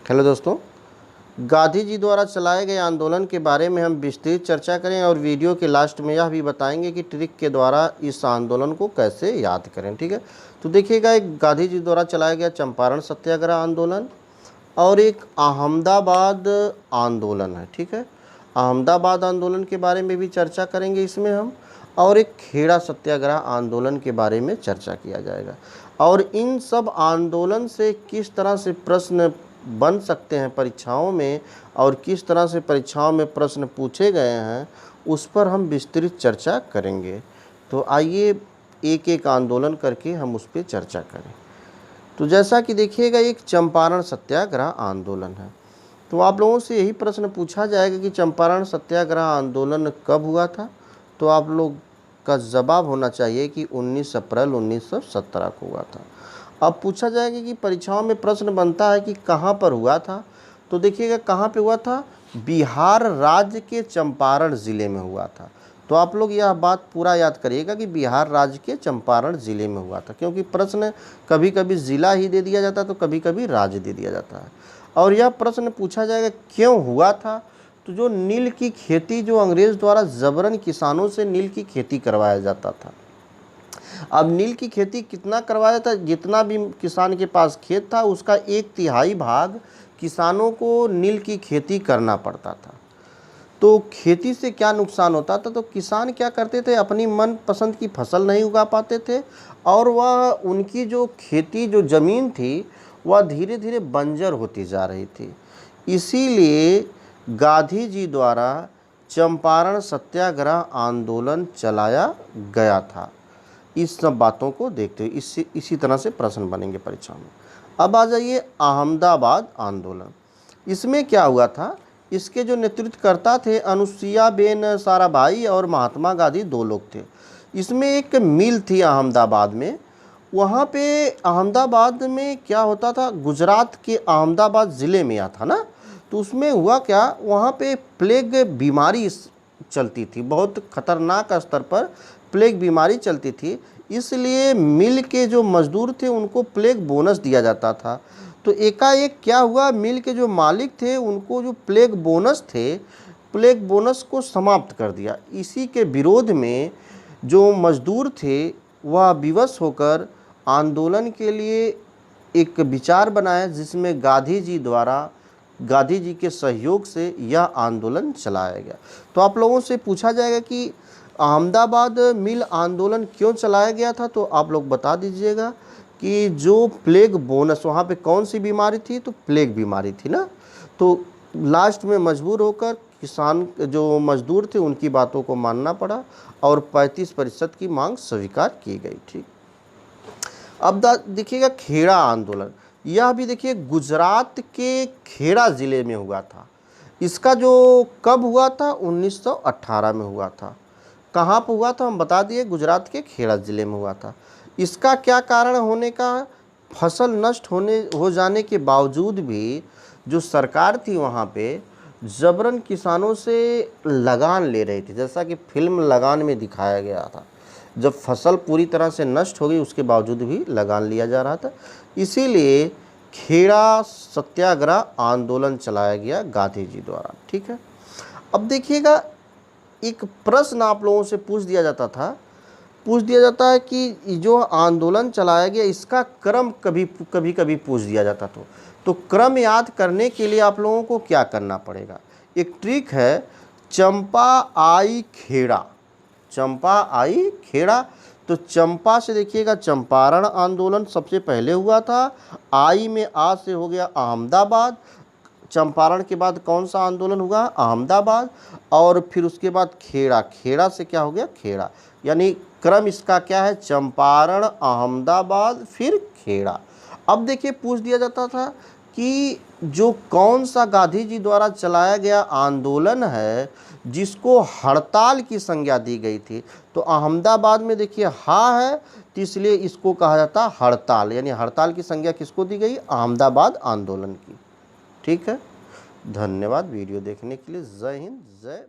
Hello दोस्तों, गांधी जी द्वारा चलाए गए आंदोलन के बारे में हम विस्तृत चर्चा करें और वीडियो के लास्ट में यह भी बताएंगे कि ट्रिक के द्वारा इस आंदोलन को कैसे याद करें। ठीक है, तो देखिएगा, एक गांधी जी द्वारा चलाया गया चंपारण सत्याग्रह आंदोलन और एक अहमदाबाद आंदोलन है। ठीक है, अहमदाबाद आंदोलन के बारे में भी चर्चा करेंगे इसमें हम, और एक खेड़ा सत्याग्रह आंदोलन के बारे में चर्चा किया जाएगा। और इन सब आंदोलन से किस तरह से प्रश्न बन सकते हैं परीक्षाओं में और किस तरह से परीक्षाओं में प्रश्न पूछे गए हैं, उस पर हम विस्तृत चर्चा करेंगे। तो आइए एक एक आंदोलन करके हम उस पर चर्चा करें। तो जैसा कि देखिएगा, एक चंपारण सत्याग्रह आंदोलन है। तो आप लोगों से यही प्रश्न पूछा जाएगा कि चंपारण सत्याग्रह आंदोलन कब हुआ था, तो आप लोग का जवाब होना चाहिए कि 19 अप्रैल 1917 को हुआ था। अब पूछा जाएगा कि परीक्षाओं में प्रश्न बनता है कि कहाँ पर हुआ था, तो देखिएगा कहाँ पे हुआ था, बिहार राज्य के चंपारण ज़िले में हुआ था। तो आप लोग यह बात पूरा याद करिएगा कि बिहार राज्य के चंपारण ज़िले में हुआ था, क्योंकि प्रश्न कभी कभी ज़िला ही दे दिया जाता है तो कभी कभी राज्य दे दिया जाता है। और यह प्रश्न पूछा जाएगा क्यों हुआ था, तो जो नील की खेती, जो अंग्रेज़ द्वारा जबरन किसानों से नील की खेती करवाया जाता था। अब नील की खेती कितना करवाया था, जितना भी किसान के पास खेत था उसका 1/3 भाग किसानों को नील की खेती करना पड़ता था। तो खेती से क्या नुकसान होता था, तो किसान क्या करते थे, अपनी मनपसंद की फसल नहीं उगा पाते थे और वह उनकी जो खेती, जो ज़मीन थी, वह धीरे धीरे बंजर होती जा रही थी। इसीलिए गांधी जी द्वारा चंपारण सत्याग्रह आंदोलन चलाया गया था। इस सब बातों को देखते हुए इसी तरह से प्रश्न बनेंगे परीक्षा में। अब आ जाइए अहमदाबाद आंदोलन। इसमें क्या हुआ था, इसके जो नेतृत्वकर्ता थे अनुसुईया बेन साराभाई और महात्मा गांधी, 2 लोग थे। इसमें एक मिल थी अहमदाबाद में। वहाँ पे अहमदाबाद में क्या होता था, गुजरात के अहमदाबाद ज़िले में था ना, तो उसमें हुआ क्या, वहाँ पे प्लेग बीमारी चलती थी, बहुत खतरनाक स्तर पर प्लेग बीमारी चलती थी। इसलिए मिल के जो मजदूर थे उनको प्लेग बोनस दिया जाता था। तो एकाएक क्या हुआ, मिल के जो मालिक थे उनको जो प्लेग बोनस थे, प्लेग बोनस को समाप्त कर दिया। इसी के विरोध में जो मजदूर थे वह विवश होकर आंदोलन के लिए एक विचार बनाया, जिसमें गांधी जी द्वारा, गांधी जी के सहयोग से यह आंदोलन चलाया गया। तो आप लोगों से पूछा जाएगा कि अहमदाबाद मिल आंदोलन क्यों चलाया गया था, तो आप लोग बता दीजिएगा कि जो प्लेग बोनस, वहाँ पे कौन सी बीमारी थी, तो प्लेग बीमारी थी ना। तो लास्ट में मजबूर होकर किसान, जो मजदूर थे, उनकी बातों को मानना पड़ा और 35% की मांग स्वीकार की गई। ठीक, अब देखिएगा खेड़ा आंदोलन। यह भी देखिए गुजरात के खेड़ा ज़िले में हुआ था। इसका जो कब हुआ था, 1918 में हुआ था। कहाँ पर हुआ था, हम बता दिए, गुजरात के खेड़ा ज़िले में हुआ था। इसका क्या कारण होने का, फसल नष्ट हो जाने के बावजूद भी जो सरकार थी वहाँ पे जबरन किसानों से लगान ले रही थी, जैसा कि फिल्म लगान में दिखाया गया था। जब फसल पूरी तरह से नष्ट हो गई उसके बावजूद भी लगान लिया जा रहा था। इसीलिए खेड़ा सत्याग्रह आंदोलन चलाया गया गांधी जी द्वारा। ठीक है, अब देखिएगा, एक प्रश्न आप लोगों से पूछ दिया जाता है कि जो आंदोलन चलाया गया इसका क्रम कभी कभी पूछ दिया जाता। तो क्रम याद करने के लिए आप लोगों को क्या करना पड़ेगा, एक ट्रिक है, चंपा आई खेड़ा, चंपा आई खेड़ा। तो चंपा से देखिएगा चंपारण आंदोलन सबसे पहले हुआ था, आई में आ से हो गया अहमदाबाद, चंपारण के बाद कौन सा आंदोलन हुआ, अहमदाबाद, और फिर उसके बाद खेड़ा, खेड़ा से क्या हो गया, खेड़ा। यानी क्रम इसका क्या है, चंपारण, अहमदाबाद, फिर खेड़ा। अब देखिए पूछ दिया जाता था कि जो कौन सा गांधी जी द्वारा चलाया गया आंदोलन है जिसको हड़ताल की संज्ञा दी गई थी, तो अहमदाबाद में देखिए हा है, तो इसलिए इसको कहा जाता है हड़ताल। यानी हड़ताल की संज्ञा किसको दी गई, अहमदाबाद आंदोलन की। ठीक है, धन्यवाद वीडियो देखने के लिए। जय हिंद, जय